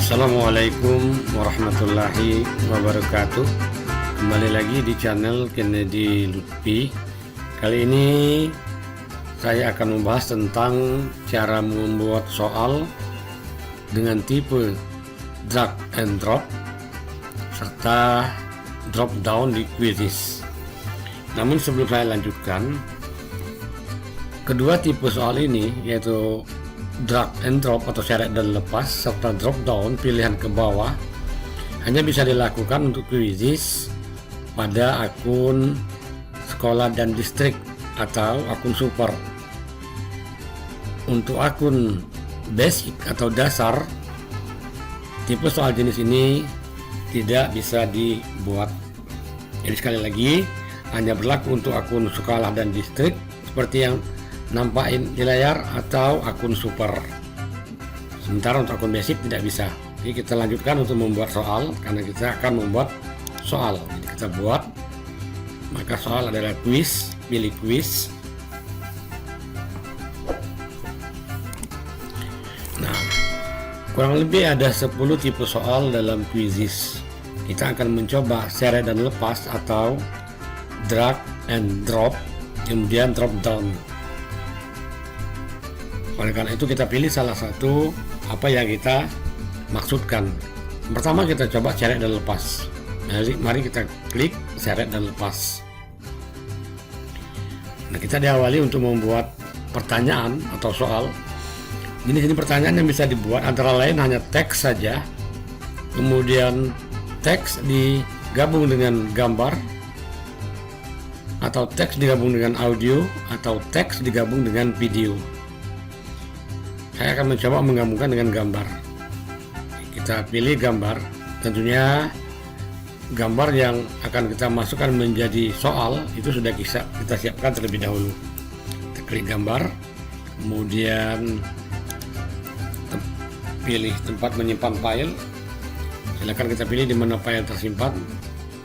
Assalamualaikum warahmatullahi wabarakatuh. Kembali lagi di channel Kennedy Lutfi. Kali ini saya akan membahas tentang cara membuat soal dengan tipe drag and drop serta drop down di quizzes. Namun sebelum saya lanjutkan, kedua tipe soal ini yaitu drag and drop atau seret dan lepas serta drop down pilihan ke bawah hanya bisa dilakukan untuk quizzes pada akun sekolah dan distrik atau akun super. Untuk akun basic atau dasar, tipe soal jenis ini tidak bisa dibuat. Jadi sekali lagi, hanya berlaku untuk akun sekolah dan distrik seperti yang nampakin di layar atau akun super. Sementara untuk akun basic tidak bisa. Jadi kita lanjutkan untuk membuat soal, karena kita akan membuat soal. Jadi kita buat, maka soal adalah quiz, pilih quiz. Nah, kurang lebih ada 10 tipe soal dalam quizzes. Kita akan mencoba seret dan lepas atau drag and drop, kemudian drop down. Oleh karena itu kita pilih salah satu apa yang kita maksudkan. Pertama kita coba seret dan lepas. Mari kita klik seret dan lepas. Nah, kita diawali untuk membuat pertanyaan atau soal. Jenis pertanyaan yang bisa dibuat antara lain hanya teks saja, kemudian teks digabung dengan gambar, atau teks digabung dengan audio, atau teks digabung dengan video. Saya akan mencoba menggabungkan dengan gambar. Kita pilih gambar, tentunya gambar yang akan kita masukkan menjadi soal itu sudah kita siapkan terlebih dahulu. Kita klik gambar, kemudian pilih tempat menyimpan file. Silakan kita pilih di mana file tersimpan.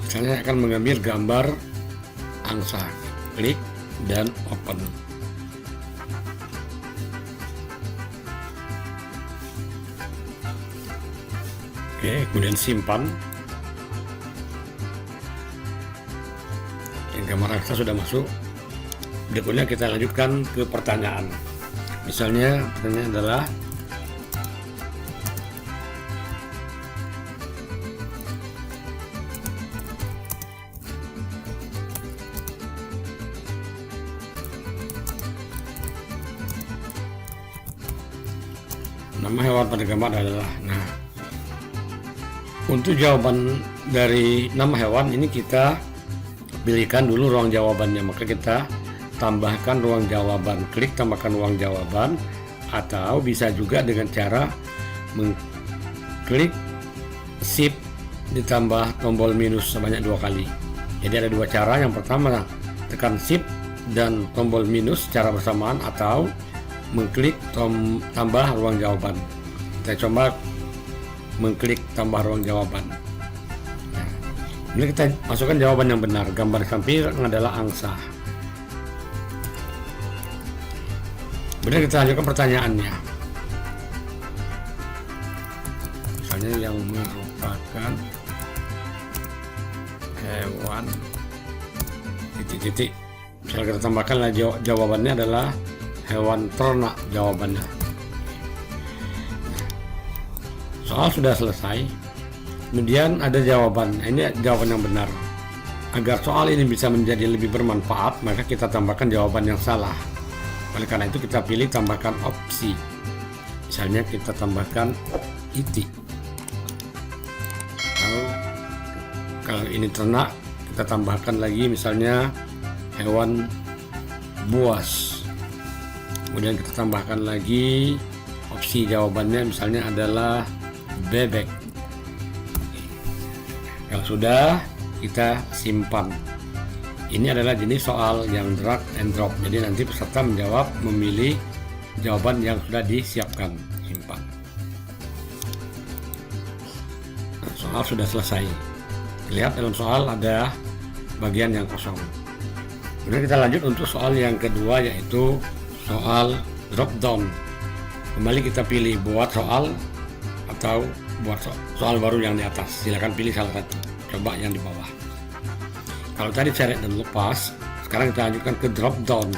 Misalnya saya akan mengambil gambar angsa, klik dan open. Oke, kemudian simpan. Yang gambar angsa sudah masuk. Berikutnya kita lanjutkan ke pertanyaan. Misalnya pertanyaan adalah nama hewan pada gambar adalah. Nah, untuk jawaban dari nama hewan ini kita pilihkan dulu ruang jawabannya, maka kita tambahkan ruang jawaban, klik tambahkan ruang jawaban, atau bisa juga dengan cara mengklik shift ditambah tombol minus sebanyak 2 kali. Jadi ada 2 cara. Yang pertama tekan shift dan tombol minus secara bersamaan, atau mengklik tambah ruang jawaban. Kita coba mengklik tambah ruang jawaban. Nah, ini kita masukkan jawaban yang benar. Gambar samping adalah angsa. Kemudian kita lanjutkan pertanyaannya. Misalnya yang merupakan hewan titik-titik. Misalnya kita tambahkan jawabannya adalah hewan ternak jawabannya. Soal sudah selesai. Kemudian ada jawaban. Ini jawaban yang benar. Agar soal ini bisa menjadi lebih bermanfaat, maka kita tambahkan jawaban yang salah. Oleh karena itu kita pilih tambahkan opsi. Misalnya kita tambahkan itik. Kalau ini ternak, kita tambahkan lagi misalnya hewan buas. Kemudian kita tambahkan lagi opsi jawabannya misalnya adalah bebek. Kalau sudah, kita simpan. Ini adalah jenis soal yang drag and drop. Jadi nanti peserta menjawab memilih jawaban yang sudah disiapkan. Simpan. Nah, soal sudah selesai. Lihat dalam soal ada bagian yang kosong. Kemudian kita lanjut untuk soal yang kedua, yaitu soal drop down. Kembali kita pilih buat soal atau buat soal baru yang di atas. Silakan pilih salah satu, coba yang di bawah. Kalau tadi seret dan lepas, sekarang kita lanjutkan ke drop down.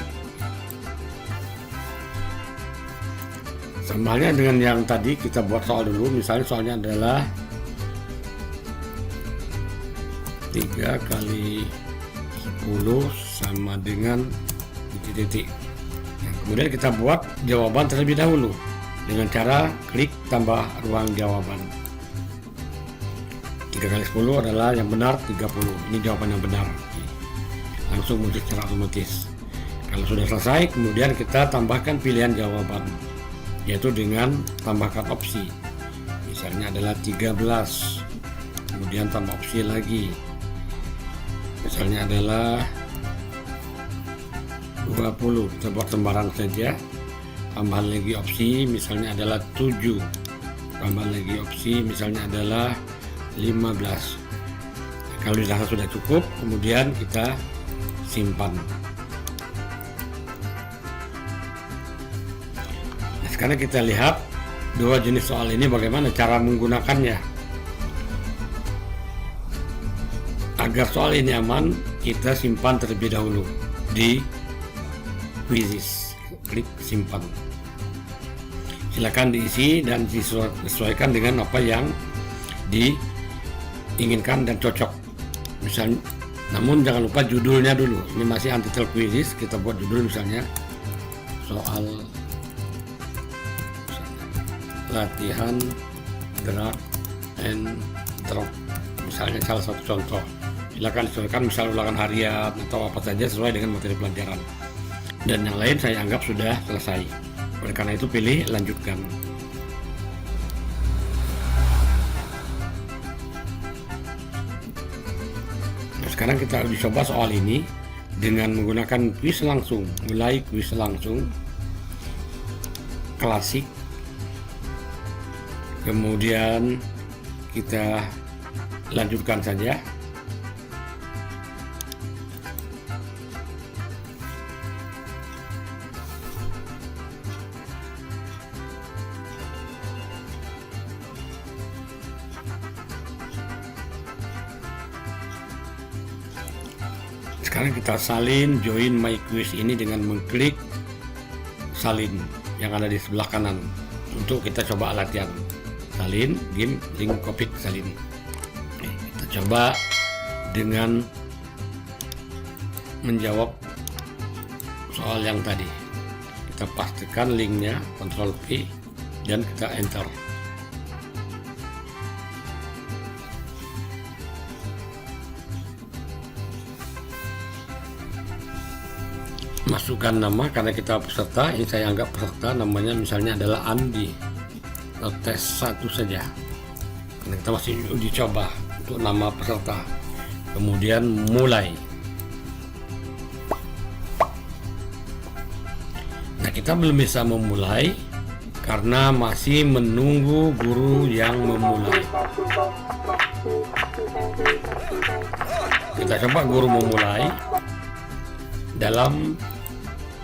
Samanya dengan yang tadi, kita buat soal dulu. Misalnya soalnya adalah 3 kali 10 sama dengan titik-titik. Nah, kemudian kita buat jawaban terlebih dahulu dengan cara klik tambah ruang jawaban. 3 kali 10 adalah yang benar 30. Ini jawaban yang benar. Langsung muncul secara otomatis. Kalau sudah selesai, kemudian kita tambahkan pilihan jawaban, yaitu dengan tambahkan opsi. Misalnya adalah 13, kemudian tambah opsi lagi. Misalnya adalah 20, kita buat sembarang saja. Tambahan lagi opsi, misalnya adalah 7. Tambahan lagi opsi, misalnya adalah 15. Kalau dirasa sudah cukup, kemudian kita simpan. Nah, sekarang kita lihat dua jenis soal ini bagaimana cara menggunakannya. Agar soal ini aman, kita simpan terlebih dahulu di Quizzes. Klik simpan. Silakan diisi dan disesuaikan dengan apa yang diinginkan dan cocok. Misalnya, namun jangan lupa judulnya dulu. Ini masih untitled quizzes, kita buat judul misalnya soal latihan drag and drop. Misalnya salah satu contoh. Silakan disesuaikan, misal ulangan harian atau apa saja sesuai dengan materi pelajaran. Dan yang lain saya anggap sudah selesai. Oleh karena itu pilih lanjutkan. Nah, sekarang kita uji coba soal ini dengan menggunakan kuis langsung. Mulai kuis langsung klasik. Kemudian kita lanjutkan saja. Sekarang kita salin join my quiz ini dengan mengklik salin yang ada di sebelah kanan untuk kita coba latihan. Salin, game, link, copy, salin. Oke, kita coba dengan menjawab soal yang tadi. Kita pastikan linknya, Ctrl P, dan kita enter. Masukkan nama karena kita peserta. Ini saya anggap peserta, namanya misalnya adalah Andi. Atau tes 1 saja karena kita masih uji coba untuk nama peserta. Kemudian mulai. Nah, kita belum bisa memulai karena masih menunggu guru yang memulai. Kita coba guru memulai dalam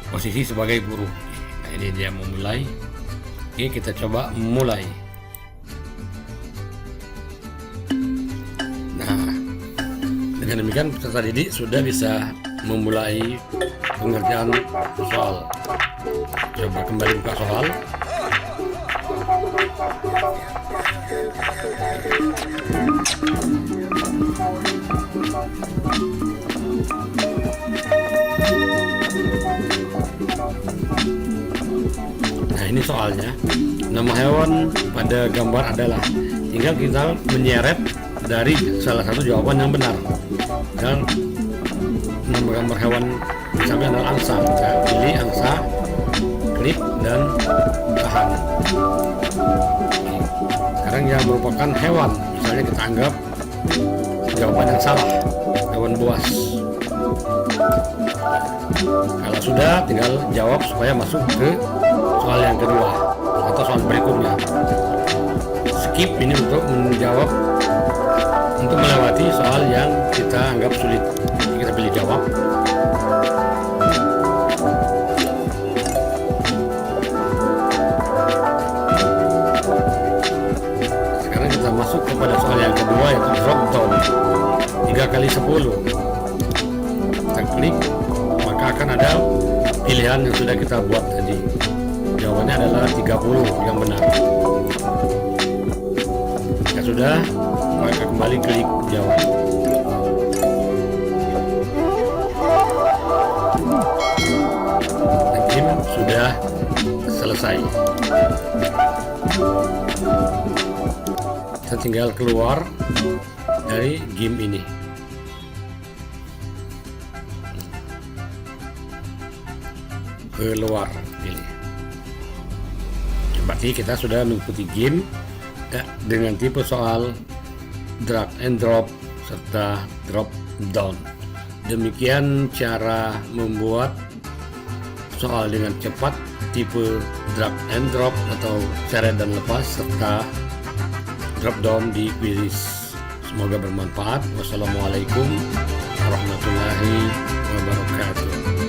posisi sebagai guru. Nah, ini dia memulai. Oke, kita coba mulai. Nah, dengan demikian peserta didik sudah bisa memulai pengerjaan soal. Coba kembali buka soal. Nah, ini soalnya. Nama hewan pada gambar adalah, tinggal kita menyeret dari salah satu jawaban yang benar. Dan nama gambar hewan misalnya adalah angsa. Kita pilih angsa, klik dan tahan. Sekarang yang merupakan hewan, misalnya kita anggap jawaban yang salah, hewan buas. Kalau sudah, tinggal jawab supaya masuk ke soal yang kedua atau soal berikutnya. Skip ini untuk menjawab, untuk melewati soal yang kita anggap sulit. Kita pilih jawab. Sekarang 3 kali 10. Kita klik, maka akan ada pilihan yang sudah kita buat tadi. Jawabannya adalah 30 yang benar. Jika sudah, maka kembali klik jawab. Game sudah selesai. Kita tinggal keluar dari game ini. Keluar, pilih. Berarti kita sudah mengikuti game dengan tipe soal drag and drop serta drop down. Demikian cara membuat soal dengan cepat, tipe drag and drop atau seret dan lepas, serta drop down di quiz. Semoga bermanfaat. Wassalamualaikum warahmatullahi wabarakatuh.